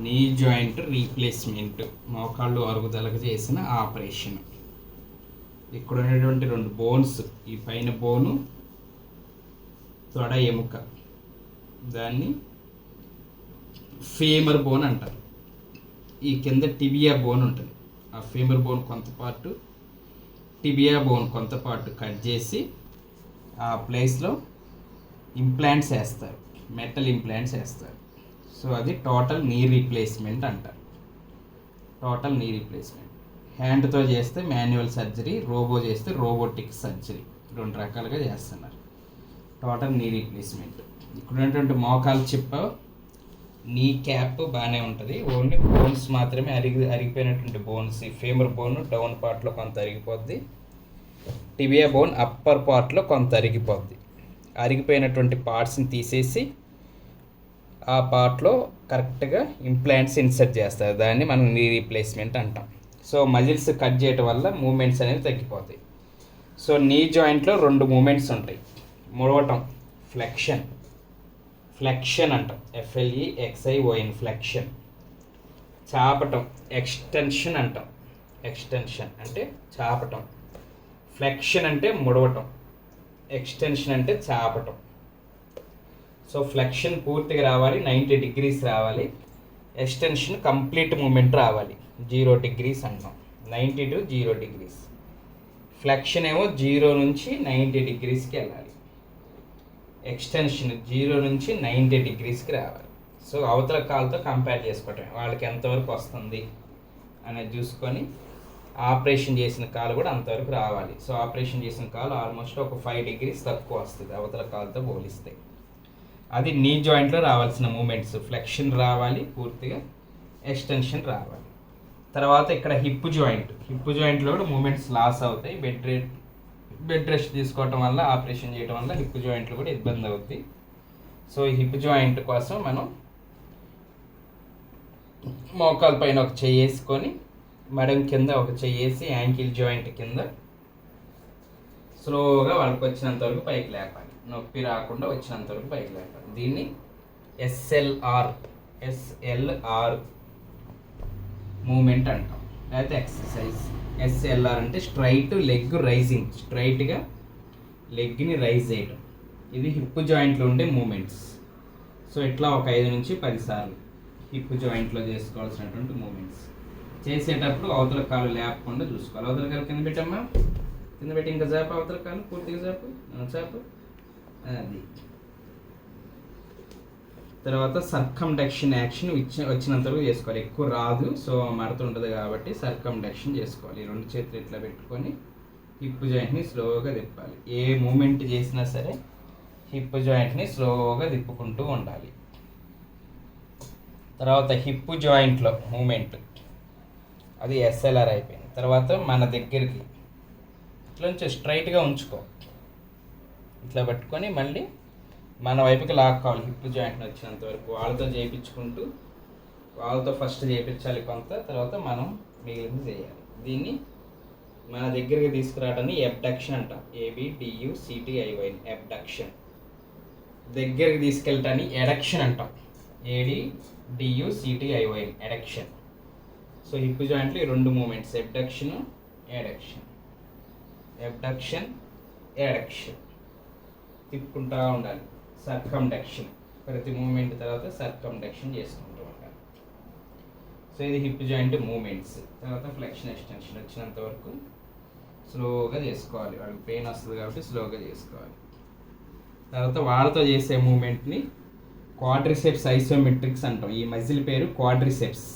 Knee joint replacement, మోకాళ్ళు అరుగుదలకు చేసిన operation. ఇక్కడ ఉన్నటువంటి రెండు బోన్స్, ఈ పైన బోను తొడ ఎముక, దాన్ని ఫీమర్ బోన్ అంటారు. ఈ కింద టిబియా బోన్ ఉంటుంది. ఆ ఫీమర్ బోన్ కొంత పార్ట్, టిబియా బోన్ కొంత పార్ట్ కట్ చేసి ఆ ప్లేస్లో ఇంప్లాంట్స్ వేస్తారు, మెటల్ ఇంప్లాంట్స్ వేస్తారు. సో అది టోటల్ నీ రీప్లేస్మెంట్ అంటారు. Total knee replacement. హ్యాండ్తో చేస్తే మాన్యువల్ సర్జరీ, రోబో చేస్తే రోబోటిక్ సర్జరీ, రెండు రకాలుగా చేస్తున్నారు. Total knee replacement. ఇక్కడ ఉన్నటువంటి మోకాలు చిప్ప, నీ క్యాప్ బాగానే ఉంటుంది. ఓన్లీ బోన్స్ మాత్రమే అరిగిపోయినటువంటి బోన్స్. ఈ ఫేమర్ బోన్ డౌన్ పార్ట్లో కొంత అరిగిపోద్ది, టిబియా బోన్ అప్పర్ పార్ట్లో కొంత అరిగిపోద్ది. అరిగిపోయినటువంటి పార్ట్స్ని తీసేసి ఆ పార్ట్లో కరెక్ట్గా ఇంప్లాంట్స్ ఇన్సర్ట్ చేస్తారు. దాన్ని మనం నీ రీప్లేస్మెంట్ అంటాం. సో మజిల్స్ కట్ చేయటం వల్ల మూమెంట్స్ అనేవి తగ్గిపోతాయి. సో నీ జాయింట్లో రెండు మూమెంట్స్ ఉంటాయి. ముడవటం, ఫ్లెక్షన్, ఫ్లెక్షన్ అంటాం, FLEXION, ఫ్లెక్షన్. చాపటం, ఎక్స్టెన్షన్ అంటాం. ఎక్స్టెన్షన్ అంటే చాపటం. ఫ్లెక్షన్ అంటే ముడవటం, ఎక్స్టెన్షన్ అంటే చాపటం. సో ఫ్లెక్షన్ పూర్తిగా రావాలి, 90 degrees రావాలి. ఎక్స్టెన్షన్ కంప్లీట్ మూమెంట్ రావాలి, 0 degrees అంటాం. 90 to 0 degrees. ఫ్లెక్షన్ ఏమో 0 నుంచి 90 degreesకి వెళ్ళాలి. ఎక్స్టెన్షన్ 0 నుంచి 90 degreesకి రావాలి. సో అవతల కాలుతో కంపేర్ చేసుకోవటం, వాళ్ళకి ఎంతవరకు వస్తుంది అనేది చూసుకొని ఆపరేషన్ చేసిన కాలు కూడా అంతవరకు రావాలి. సో ఆపరేషన్ చేసిన కాలు ఆల్మోస్ట్ ఒక 5 degrees తక్కువ వస్తుంది అవతల కాలుతో పోలిస్తే. అది నీ జాయింట్లో రావాల్సిన మూమెంట్స్. ఫ్లెక్షన్ రావాలి పూర్తిగా, ఎక్స్టెన్షన్ రావాలి. తర్వాత ఇక్కడ హిప్ జాయింట్. హిప్ జాయింట్లో కూడా మూమెంట్స్ లాస్ అవుతాయి. బెడ్ రెస్ట్ తీసుకోవటం వల్ల, ఆపరేషన్ చేయడం వల్ల హిప్ జాయింట్లో కూడా ఇబ్బంది అవుతుంది. సో ఈ హిప్ జాయింట్ కోసం మనం మోకాల పైన ఒక చెయ్యి వేసుకొని, మడం కింద ఒక చెయ్యి వేసి, యాంకిల్ జాయింట్ కింద స్లోగా వాళ్ళకి వచ్చినంత వరకు పైకి లేపాలి. నొప్పి రాకుండా వచ్చినంత వరకు పైకి లేపాలి. దీన్ని SLR మూమెంట్ అంటాం, లేకపోతే ఎక్సర్సైజ్. SLR అంటే స్ట్రైట్ లెగ్ రైజింగ్, స్ట్రైట్గా లెగ్ని రైజ్ చేయడం. ఇది హిప్ జాయింట్లో ఉండే మూమెంట్స్. సో ఇట్లా ఒక 5 నుంచి 10 సార్లు హిప్ జాయింట్లో చేసుకోవాల్సినటువంటి మూమెంట్స్. చేసేటప్పుడు అవతల కాలు లేపకుండా చూసుకోవాలి. అవతల కాలు కింద పెట్టమ్మా, కింద పెట్టి ఇంకా చాపు, అవతల కాలు పూర్తిగా చాపు. అది తర్వాత సర్కండక్షన్ యాక్షన్ వచ్చినంత వరకు చేసుకోవాలి. ఎక్కువ రాదు, సో మడత ఉంటుంది కాబట్టి సర్కండక్షన్ చేసుకోవాలి. 2 చేతులు ఇట్లా పెట్టుకొని హిప్ జాయింట్ని స్లోగా తిప్పాలి. ఏ మూమెంట్ చేసినా సరే హిప్ జాయింట్ని స్లోగా తిప్పుకుంటూ ఉండాలి. తర్వాత హిప్ జాయింట్లో మూమెంట్ అది SLR అయిపోయింది. తర్వాత మన దగ్గరికి ఇట్లా నుంచి స్ట్రైట్గా ఉంచుకో, ఇట్లా పట్టుకొని మళ్ళీ మన వైపుకి లాక్కోవాలి. హిప్ జాయింట్ని వచ్చినంత వరకు వాళ్ళతో చేయించుకుంటూ, వాళ్ళతో ఫస్ట్ చేయించాలి కొంత, తర్వాత మనం మిగిలింది చేయాలి. దీన్ని మన దగ్గరికి తీసుకురావడాన్ని అబ్డక్షన్ అంటాం, ABDUCTION, అబ్డక్షన్. దగ్గరికి తీసుకెళ్ళటాన్ని ఎడక్షన్ అంటాం, ADDUCTION, ఎడక్షన్. సో హిప్ జాయింట్లో ఈ 2 మూమెంట్స్, అబ్డక్షన్, ఎడక్షన్, అబ్డక్షన్, ఎడక్షన్ తిప్పుకుంటూ ఉండాలి. సర్కండక్షన్, ప్రతి మూమెంట్ తర్వాత సర్కండక్షన్ చేసుకుంటూ ఉండాలి. సో ఇది హిప్ జాయింట్ మూమెంట్స్. తర్వాత ఫ్లెక్షన్, ఎక్స్టెన్షన్ వచ్చినంత వరకు స్లోగా చేసుకోవాలి. వాళ్ళకి పెయిన్ వస్తుంది కాబట్టి స్లోగా చేసుకోవాలి. తర్వాత వాళ్ళతో చేసే మూమెంట్ని క్వాడ్రిసెప్స్ ఐసోమెట్రిక్స్ అంటాం. ఈ మజిల్ పేరు క్వాడ్రిసెప్స్.